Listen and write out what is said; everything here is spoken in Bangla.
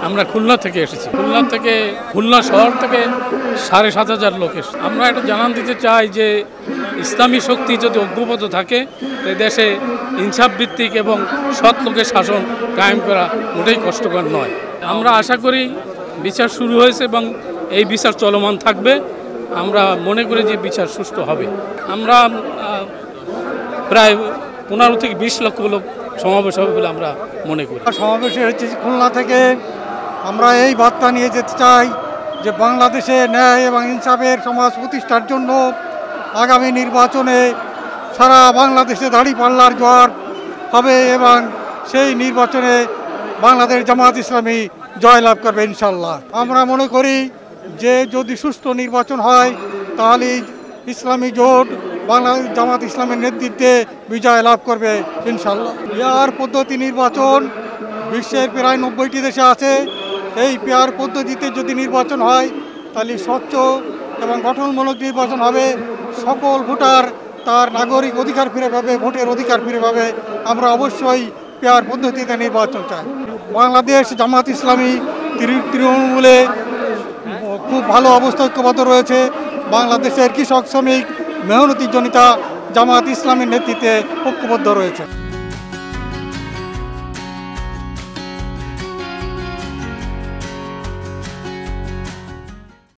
আমরা খুলনা থেকে এসেছি। খুলনা শহর থেকে ৭,৫০০ লোক এসেছে। আমরা এটা জানান দিতে চাই যে ইসলামী শক্তি যদি ঐক্যবদ্ধ থাকে দেশে ইনসাফ ভিত্তিক এবং সৎ লোকের শাসন কায়েম করা মোটেই কষ্টকর নয়। আমরা আশা করি বিচার শুরু হয়েছে এবং এই বিচার চলমান থাকবে। আমরা মনে করি যে বিচার সুষ্ঠু হবে। আমরা প্রায় ১৫ থেকে ২০ লক্ষ লোক সমাবেশ হবে বলে আমরা মনে করি। সমাবেশে হচ্ছে খুলনা থেকে আমরা এই বার্তা নিয়ে যেতে চাই যে বাংলাদেশে ন্যায় এবং ইনসাফের সমাজ প্রতিষ্ঠার জন্য আগামী নির্বাচনে সারা বাংলাদেশে দাঁড়িপাল্লার জোয়ার হবে এবং সেই নির্বাচনে বাংলাদেশ জামাত ইসলামী জয়লাভ করবে ইনশাল্লাহ। আমরা মনে করি যে যদি সুষ্ঠু নির্বাচন হয় তাহলে ইসলামী জোট বাংলাদেশ জামাত ইসলামের নেতৃত্বে বিজয় লাভ করবে ইনশাল্লাহ। পেয়ার পদ্ধতি নির্বাচন বিশ্বের প্রায় ৯০টি দেশে আছে। এই পেয়ার পদ্ধতিতে যদি নির্বাচন হয় তাহলে স্বচ্ছ এবং গঠনমূলক নির্বাচন হবে। সকল ভোটার তার নাগরিক অধিকার ফিরে পাবে, ভোটের অধিকার ফিরে পাবে। আমরা অবশ্যই পেয়ার পদ্ধতিতে নির্বাচন চাই। বাংলাদেশ জামাত ইসলামী তৃণমূলে খুব ভালো অবস্থা ঐক্যবদ্ধ রয়েছে। বাংলাদেশের কৃষক শ্রমিক মেহনতি জনতা জামাত ইসলামের নেতৃত্বে ঐক্যবদ্ধ রয়েছে।